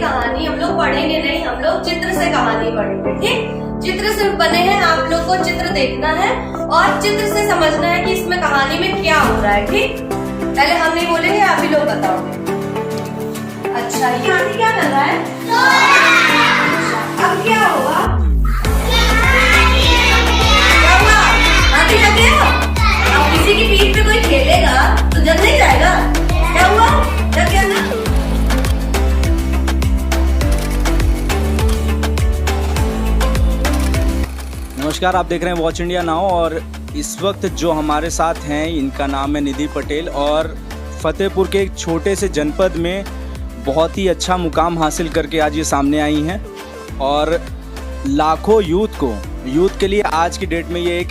कहानी हम लोग पढ़ेंगे नहीं, हम लोग चित्र से कहानी पढ़ेंगे। ठीक, चित्र सिर्फ बने हैं, आप लोग को चित्र देखना है और चित्र से समझना है कि इसमें कहानी में क्या हो रहा है। ठीक, पहले हम नहीं बोलेंगे, आप ही लोग बताओगे। अच्छा, ये हाथी क्या कर रहा है? अब क्या होगा? क्या हुआ? हाथी लग गया? अब किसी की पीठ पे कोई खेलेगा तो जल नहीं जाएगा? क्या हुआ? लग गया ना? नमस्कार, आप देख रहे हैं वॉच इंडिया नाउ और इस वक्त जो हमारे साथ हैं इनका नाम है निधि पटेल और फतेहपुर के एक छोटे से जनपद में बहुत ही अच्छा मुकाम हासिल करके आज ये सामने आई हैं और लाखों यूथ के लिए आज की डेट में ये एक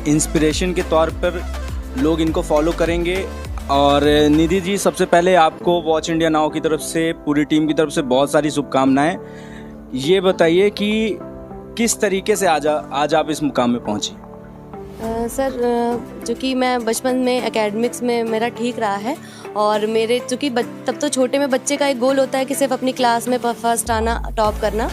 इंस्पिरेशन के तौर पर लोग इनको फॉलो करेंगे। और निधि जी, सबसे पहले आपको वॉच इंडिया नाउ की तरफ से, पूरी टीम की तरफ से बहुत सारी शुभकामनाएं। ये बताइए कि किस तरीके से आज आप इस मुकाम में पहुंची? सर, चूँकि मैं बचपन में एकेडमिक्स में मेरा ठीक रहा है और मेरे चूँकि तब तो छोटे में बच्चे का एक गोल होता है कि सिर्फ अपनी क्लास में फर्स्ट आना, टॉप करना,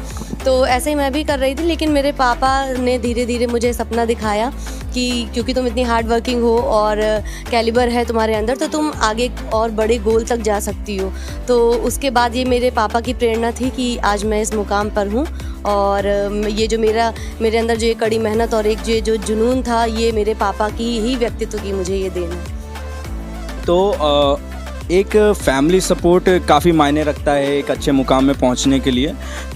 तो ऐसे ही मैं भी कर रही थी। लेकिन मेरे पापा ने धीरे धीरे मुझे सपना दिखाया कि क्योंकि तुम इतनी हार्ड वर्किंग हो और कैलिबर है तुम्हारे अंदर, तो तुम आगे और बड़े गोल तक जा सकती हो। तो उसके बाद ये मेरे पापा की प्रेरणा थी कि आज मैं इस मुकाम पर हूँ और ये जो मेरे अंदर जो ये कड़ी मेहनत और एक जो जुनून था, ये मेरे पापा की ही व्यक्तित्व की मुझे ये देन है। तो एक फैमिली सपोर्ट काफ़ी मायने रखता है एक अच्छे मुकाम में पहुंचने के लिए।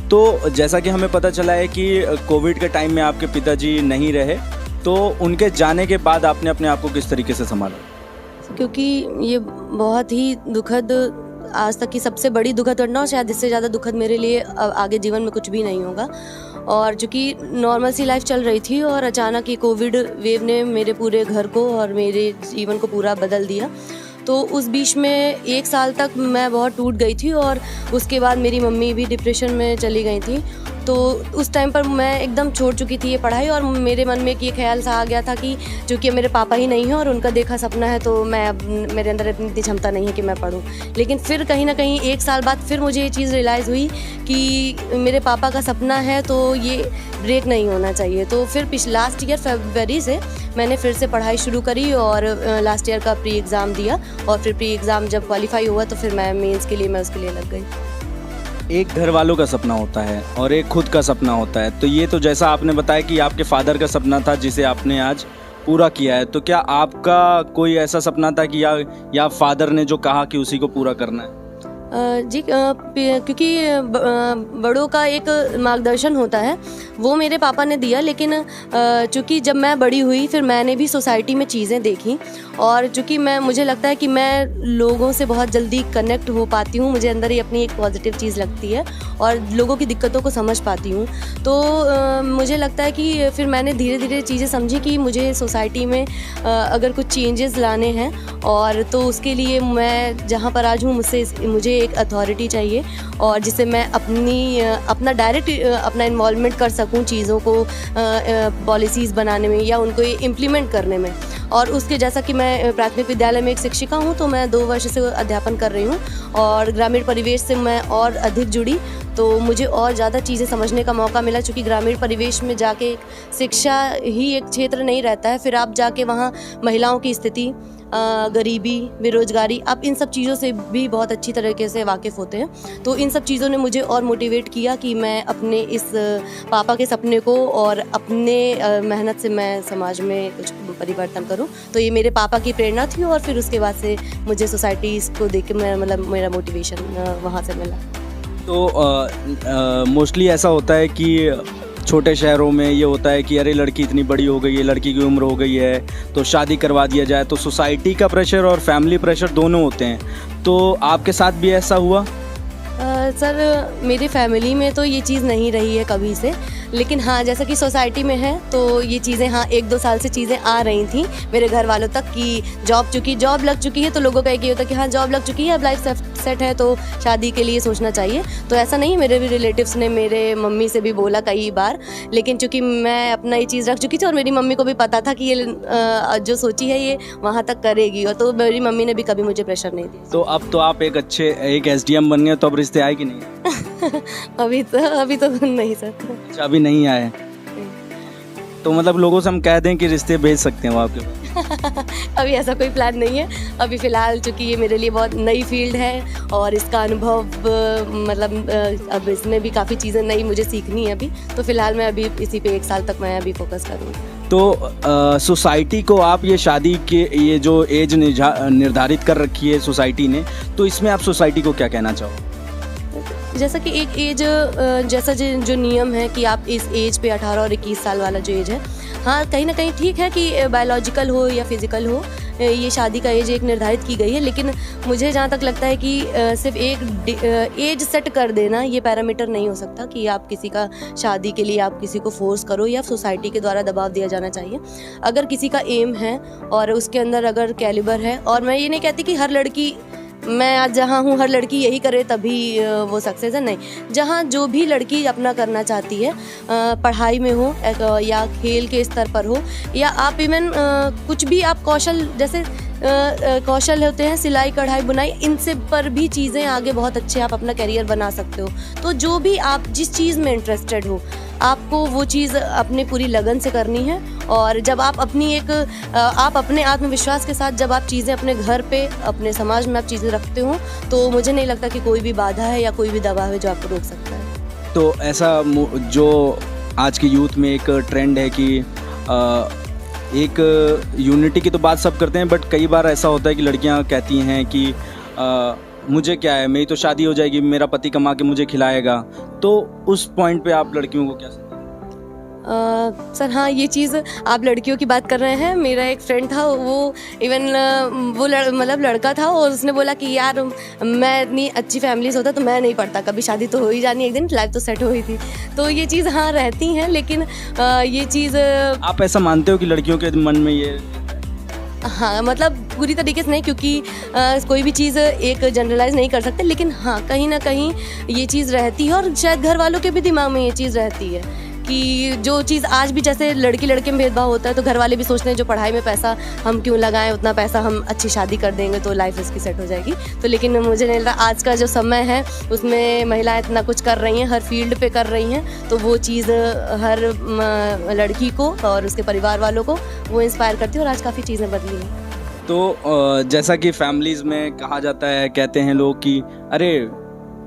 तो जैसा कि हमें पता चला है कि कोविड के टाइम में आपके पिताजी नहीं रहे, तो उनके जाने के बाद आपने अपने आप को किस तरीके से संभाला? क्योंकि ये बहुत ही दुखद, आज तक की सबसे बड़ी दुखद घटना और शायद इससे ज़्यादा दुखद मेरे लिए आगे जीवन में कुछ भी नहीं होगा। और चूँकि नॉर्मल सी लाइफ चल रही थी और अचानक ये कोविड वेव ने मेरे पूरे घर को और मेरे जीवन को पूरा बदल दिया। तो उस बीच में 1 साल तक मैं बहुत टूट गई थी और उसके बाद मेरी मम्मी भी डिप्रेशन में चली गई थी। तो उस टाइम पर मैं एकदम छोड़ चुकी थी ये पढ़ाई और मेरे मन में ये ख्याल सा आ गया था कि चूँकि मेरे पापा ही नहीं हैं और उनका देखा सपना है, तो मेरे अंदर इतनी क्षमता नहीं है कि मैं पढूं। लेकिन फिर कहीं ना कहीं 1 साल बाद फिर मुझे ये चीज़ रियलाइज़ हुई कि मेरे पापा का सपना है तो ये ब्रेक नहीं होना चाहिए। तो फिर लास्ट ईयर फरवरी से मैंने फिर से पढ़ाई शुरू करी और लास्ट ईयर का प्री एग्ज़ाम दिया और फिर प्री एग्ज़ाम जब क्वालिफाई हुआ तो फिर मैं मेंस के लिए मैं उसके लिए लग गई। एक घर वालों का सपना होता है और एक खुद का सपना होता है। तो ये तो जैसा आपने बताया कि आपके फादर का सपना था जिसे आपने आज पूरा किया है, तो क्या आपका कोई ऐसा सपना था कि या फादर ने जो कहा कि उसी को पूरा करना है? जी, क्योंकि बड़ों का एक मार्गदर्शन होता है, वो मेरे पापा ने दिया। लेकिन चूँकि जब मैं बड़ी हुई फिर मैंने भी सोसाइटी में चीज़ें देखी और चूँकि मुझे लगता है कि मैं लोगों से बहुत जल्दी कनेक्ट हो पाती हूँ, मुझे अंदर ही अपनी एक पॉजिटिव चीज़ लगती है और लोगों की दिक्कतों को समझ पाती हूँ। तो मुझे लगता है कि फिर मैंने धीरे धीरे चीज़ें समझी कि मुझे सोसाइटी में अगर कुछ चेंजेस लाने हैं और तो उसके लिए मैं जहाँ पर आज हूँ मुझे एक अथॉरिटी चाहिए और जिससे मैं अपना डायरेक्ट अपना इन्वॉल्वमेंट कर सकूं चीज़ों को पॉलिसीज़ बनाने में या उनको इम्प्लीमेंट करने में। और उसके जैसा कि मैं प्राथमिक विद्यालय में एक शिक्षिका हूं, तो मैं 2 वर्ष से अध्यापन कर रही हूं और ग्रामीण परिवेश से मैं और अधिक जुड़ी, तो मुझे और ज़्यादा चीज़ें समझने का मौका मिला। चूँकि ग्रामीण परिवेश में जाके शिक्षा ही एक क्षेत्र नहीं रहता है, फिर आप जाके वहाँ महिलाओं की स्थिति, गरीबी, बेरोजगारी, आप इन सब चीज़ों से भी बहुत अच्छी तरीके से वाकिफ़ होते हैं। तो इन सब चीज़ों ने मुझे और मोटिवेट किया कि मैं अपने इस पापा के सपने को और अपने मेहनत से मैं समाज में कुछ परिवर्तन करूं। तो ये मेरे पापा की प्रेरणा थी और फिर उसके बाद से मुझे सोसाइटीज़ को देख के मेरा मोटिवेशन वहाँ से मिला। तो मोस्टली ऐसा होता है कि छोटे शहरों में ये होता है कि अरे लड़की इतनी बड़ी हो गई है, लड़की की उम्र हो गई है तो शादी करवा दिया जाए। तो सोसाइटी का प्रेशर और फैमिली प्रेशर दोनों होते हैं। तो आपके साथ भी ऐसा हुआ? सर, मेरी फैमिली में तो ये चीज़ नहीं रही है कभी से, लेकिन हाँ, जैसा कि सोसाइटी में है तो ये चीज़ें हाँ 1-2 साल से चीज़ें आ रही थी मेरे घर वालों तक कि जॉब लग चुकी है, तो लोगों का एक ये होता है कि हाँ जॉब लग चुकी है, अब लाइफ सेट है तो शादी के लिए सोचना चाहिए। तो ऐसा नहीं, मेरे भी रिलेटिव्स ने मेरे मम्मी से भी बोला कई बार, लेकिन चूँकि मैं अपना ये चीज़ रख चुकी थी और मेरी मम्मी को भी पता था कि ये जो सोची है ये वहाँ तक करेगी, और तो मेरी मम्मी ने भी कभी मुझे प्रेशर नहीं दिया। तो अब तो आप एक SDM बन गए, तो अब रिश्ते आए कि नहीं? अभी तो नहीं सर। अच्छा, अभी नहीं आए। तो मतलब लोगों से हम कह दें कि रिश्ते भेज सकते हैं वो आपके पास? अभी ऐसा कोई प्लान नहीं है। अभी फ़िलहाल चूँकि ये मेरे लिए बहुत नई फील्ड है और इसका अनुभव मतलब अब इसमें भी काफ़ी चीज़ें नई मुझे सीखनी है अभी, तो फ़िलहाल मैं अभी इसी पे 1 साल तक मैं अभी फोकस करूँगी। तो सोसाइटी को आप ये शादी के ये जो एज निर्धारित कर रखी है सोसाइटी ने, तो इसमें आप सोसाइटी को क्या कहना चाहो? जैसा कि एक एज जैसा जो नियम है कि आप इस एज पे 18 और 21 साल वाला जो एज है, हाँ कहीं ना कहीं ठीक है कि बायोलॉजिकल हो या फिज़िकल हो, ये शादी का एज एक निर्धारित की गई है, लेकिन मुझे जहाँ तक लगता है कि सिर्फ एक एज सेट कर देना ये पैरामीटर नहीं हो सकता कि आप किसी का शादी के लिए आप किसी को फोर्स करो या सोसाइटी के द्वारा दबाव दिया जाना चाहिए। अगर किसी का एम है और उसके अंदर अगर कैलिबर है, और मैं ये नहीं कहती कि हर लड़की, मैं आज जहाँ हूँ हर लड़की यही करे तभी वो सक्सेस है, नहीं। जहाँ जो भी लड़की अपना करना चाहती है, पढ़ाई में हो या खेल के स्तर पर हो, या आप इवन कुछ भी आप कौशल, जैसे कौशल होते हैं सिलाई कढ़ाई बुनाई, इनसे पर भी चीज़ें आगे बहुत अच्छे आप अपना करियर बना सकते हो। तो जो भी आप जिस चीज़ में इंटरेस्टेड हो, आपको वो चीज़ अपने पूरी लगन से करनी है। और जब आप आप अपने आत्मविश्वास के साथ जब आप चीज़ें अपने घर पे, अपने समाज में आप चीज़ें रखते हो, तो मुझे नहीं लगता कि कोई भी बाधा है या कोई भी दबाव है जो आपको रोक सकता है। तो ऐसा जो आज की यूथ में एक ट्रेंड है कि एक यूनिटी की तो बात सब करते हैं, बट कई बार ऐसा होता है कि लड़कियां कहती हैं कि मुझे क्या है, मेरी तो शादी हो जाएगी, मेरा पति कमा के मुझे खिलाएगा। तो उस पॉइंट पे आप लड़कियों को क्या सर हाँ, ये चीज़ आप लड़कियों की बात कर रहे हैं। मेरा एक फ्रेंड था, वो इवन वो मतलब लड़का था, और उसने बोला कि यार मैं इतनी अच्छी फैमिली से होता तो मैं नहीं पढ़ता, कभी शादी तो हो ही जानी, एक दिन लाइफ तो सेट हो ही थी। तो ये चीज़ हाँ रहती हैं, लेकिन ये चीज़ आप ऐसा मानते हो कि लड़कियों के मन में ये? हाँ, मतलब पूरी तरीके से नहीं, क्योंकि कोई भी चीज़ एक जनरलाइज नहीं कर सकते, लेकिन हाँ कहीं ना कहीं ये चीज़ रहती है, और शायद घर वालों के भी दिमाग में ये चीज़ रहती है कि जो चीज़ आज भी जैसे लड़की लड़के में भेदभाव होता है, तो घर वाले भी सोचते हैं जो पढ़ाई में पैसा हम क्यों लगाएं, उतना पैसा हम अच्छी शादी कर देंगे तो लाइफ इसकी सेट हो जाएगी। तो लेकिन मुझे नहीं लगता, आज का जो समय है उसमें महिलाएं इतना कुछ कर रही हैं, हर फील्ड पे कर रही हैं, तो वो चीज़ हर लड़की को और उसके परिवार वालों को वो इंस्पायर करती है, और आज काफ़ी चीज़ें बदली हैं। तो जैसा कि फैमिलीज़ में कहा जाता है, कहते हैं लोग कि अरे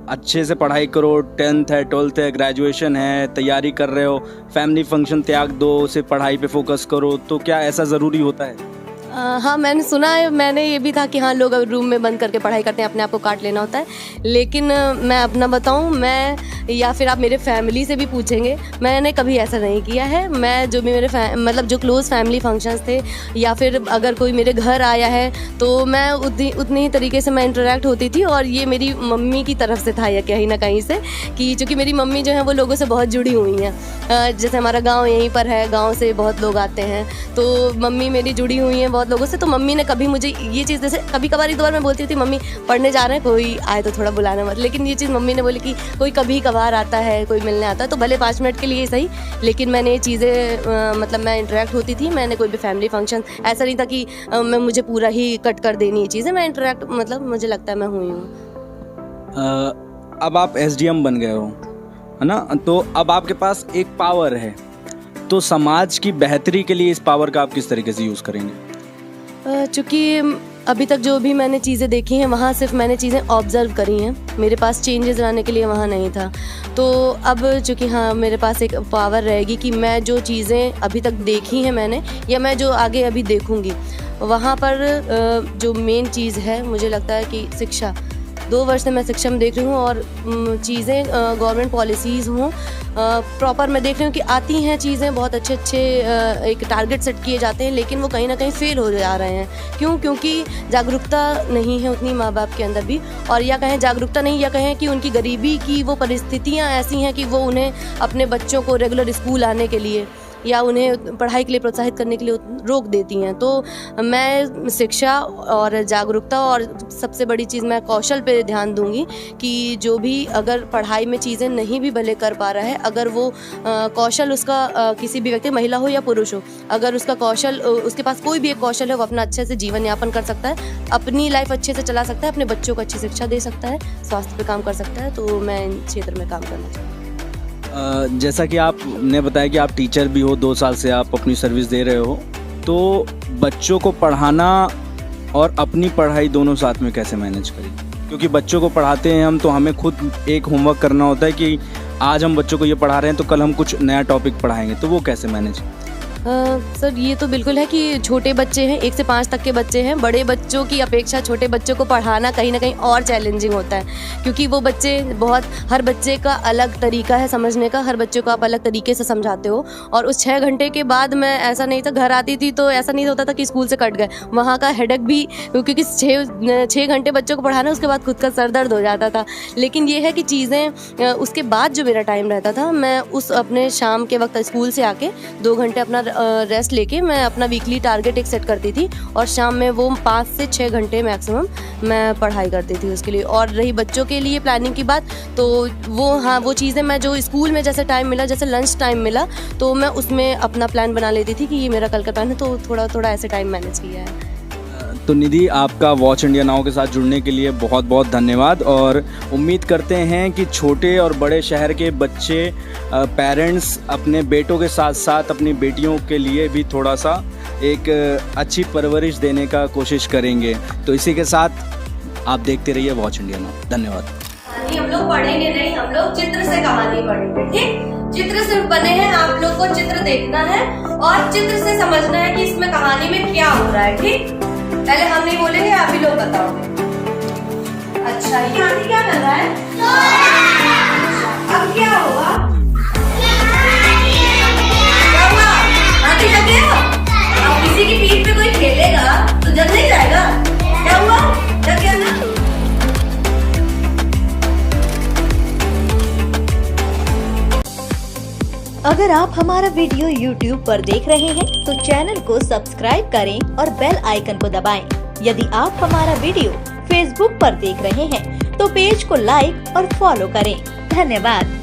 अच्छे से पढ़ाई करो, 10th है, 12th है, ग्रेजुएशन है, तैयारी कर रहे हो, फैमिली फंक्शन त्याग दो, सिर्फ पढ़ाई पे फोकस करो। तो क्या ऐसा ज़रूरी होता है? हाँ, मैंने सुना है, मैंने ये भी था कि हाँ लोग रूम में बंद करके पढ़ाई करते हैं, अपने आप को काट लेना होता है, लेकिन मैं अपना बताऊँ, मैं या फिर आप मेरे फैमिली से भी पूछेंगे, मैंने कभी ऐसा नहीं किया है। मैं जो भी मेरे मतलब जो क्लोज़ फैमिली फंक्शंस थे, या फिर अगर कोई मेरे घर आया है, तो मैं उतनी ही तरीके से मैं इंटरेक्ट होती थी। और ये मेरी मम्मी की तरफ से था या कहीं ना कहीं से, कि चूँकि मेरी मम्मी जो है वो लोगों से बहुत जुड़ी हुई हैं। जैसे हमारा गाँव यहीं पर है, गाँव से बहुत लोग आते हैं, तो मम्मी मेरी जुड़ी हुई हैं बहुत लोगों से। तो मम्मी ने कभी मुझे ये चीज़, जैसे कभी कभार एक बार मैं बोलती थी मम्मी पढ़ने जा रहे हैं, कोई आए तो थोड़ा बुलाना मत, लेकिन ये चीज़ मम्मी ने बोली कि कोई कभी कभार आता है, कोई मिलने आता है तो भले 5 मिनट के लिए सही, लेकिन मैंने ये चीज़ें मतलब मैं इंटरेक्ट होती थी। मैंने कोई भी फैमिली फंक्शन ऐसा नहीं था कि मैं मुझे पूरा ही कट कर देनी ये चीज़ें, मैं इंटरेक्ट मतलब मुझे लगता है मैं हुई हूँ। अब आप SDM बन गए हो, है ना, तो अब आपके पास एक पावर है, तो समाज की बेहतरी के लिए इस पावर का आप किस तरीके से यूज़ करेंगे? चूँकि अभी तक जो भी मैंने चीज़ें देखी हैं, वहाँ सिर्फ मैंने चीज़ें ऑब्ज़र्व करी हैं, मेरे पास चेंजेस लाने के लिए वहाँ नहीं था। तो अब चूँकि हाँ मेरे पास एक पावर रहेगी कि मैं जो चीज़ें अभी तक देखी हैं मैंने, या मैं जो आगे अभी देखूँगी, वहाँ पर जो मेन चीज़ है मुझे लगता है कि शिक्षा। 2 वर्ष से मैं शिक्षा में देख रही हूँ, और चीज़ें गवर्नमेंट पॉलिसीज़ हों प्रॉपर मैं देख रही हूँ कि आती हैं चीज़ें, बहुत अच्छे एक टारगेट सेट किए जाते हैं, लेकिन वो कहीं ना कहीं फेल हो जा रहे हैं। क्यों? क्योंकि जागरूकता नहीं है उतनी माँ बाप के अंदर भी, और या कहें जागरूकता नहीं, या कहें कि उनकी गरीबी की वो परिस्थितियाँ ऐसी हैं कि वो उन्हें अपने बच्चों को रेगुलर स्कूल आने के लिए या उन्हें पढ़ाई के लिए प्रोत्साहित करने के लिए रोक देती हैं। तो मैं शिक्षा और जागरूकता और सबसे बड़ी चीज़ मैं कौशल पे ध्यान दूंगी कि जो भी अगर पढ़ाई में चीज़ें नहीं भी भले कर पा रहा है, अगर वो कौशल उसका किसी भी व्यक्ति, महिला हो या पुरुष हो, अगर उसका कौशल, उसके पास कोई भी एक कौशल है, वो अपना अच्छे से जीवन यापन कर सकता है, अपनी लाइफ अच्छे से चला सकता है, अपने बच्चों को अच्छी शिक्षा दे सकता है, स्वास्थ्य पे काम कर सकता है। तो मैं इन क्षेत्र में काम करना चाहती हूँ। जैसा कि आपने बताया कि आप टीचर भी हो, 2 साल से आप अपनी सर्विस दे रहे हो, तो बच्चों को पढ़ाना और अपनी पढ़ाई दोनों साथ में कैसे मैनेज करें? क्योंकि बच्चों को पढ़ाते हैं हम तो हमें खुद एक होमवर्क करना होता है कि आज हम बच्चों को ये पढ़ा रहे हैं तो कल हम कुछ नया टॉपिक पढ़ाएंगे, तो वो कैसे मैनेज? सर ये तो बिल्कुल है कि छोटे बच्चे हैं, 1 से 5 तक के बच्चे हैं, बड़े बच्चों की अपेक्षा छोटे बच्चों को पढ़ाना कहीं ना कहीं और चैलेंजिंग होता है, क्योंकि वो बच्चे बहुत, हर बच्चे का अलग तरीका है समझने का, हर बच्चे को आप अलग तरीके से समझाते हो। और उस 6 घंटे के बाद मैं, ऐसा नहीं था, घर आती थी तो ऐसा नहीं होता था कि स्कूल से कट गए, वहाँ का हेडेक भी, क्योंकि 6 घंटे बच्चों को पढ़ाना, उसके बाद खुद का सर दर्द हो जाता था। लेकिन ये है कि चीज़ें, उसके बाद जो मेरा टाइम रहता था, मैं उस अपने शाम के वक्त स्कूल से आके 2 घंटे अपना रेस्ट लेके मैं अपना वीकली टारगेट एक सेट करती थी, और शाम में वो 5 से 6 घंटे मैक्सिमम मैं पढ़ाई करती थी उसके लिए। और रही बच्चों के लिए प्लानिंग की बात, तो वो, हाँ, वो चीज़ें मैं जो स्कूल में जैसे टाइम मिला, जैसे लंच टाइम मिला, तो मैं उसमें अपना प्लान बना लेती थी कि ये मेरा कल का प्लान है, तो थोड़ा थोड़ा ऐसे टाइम मैनेज किया है। तो निधि, आपका वॉच इंडिया नाउ के साथ जुड़ने के लिए बहुत बहुत धन्यवाद, और उम्मीद करते हैं कि छोटे और बड़े शहर के बच्चे, पेरेंट्स अपने बेटों के साथ साथ अपनी बेटियों के लिए भी थोड़ा सा एक अच्छी परवरिश देने का कोशिश करेंगे। तो इसी के साथ आप देखते रहिए वॉच इंडिया नाउ। धन्यवाद। कहानी हम लोग पढ़ेंगे नहीं, हम लोग चित्र से कहानी पढ़ेंगे, ठीक? चित्र सिर्फ बने हैं, आप लोग को चित्र देखना है और चित्र से समझना है कि इसमें कहानी में क्या हो रहा है, ठीक? पहले हम नहीं बोलेंगे, आप ही लोग बताओगे। अच्छा, ये हाथी क्या कर रहा है? अब क्या होगा? क्या हुआ? हाथी जग गया? अब किसी की पीठ पे कोई खेलेगा तो जग नहीं जाएगा? क्या हुआ? जग गया ना? अगर आप हमारा वीडियो YouTube पर देख रहे हैं तो चैनल को सब्सक्राइब करें और बेल आइकन को दबाएं। यदि आप हमारा वीडियो Facebook पर देख रहे हैं तो पेज को लाइक और फॉलो करें। धन्यवाद।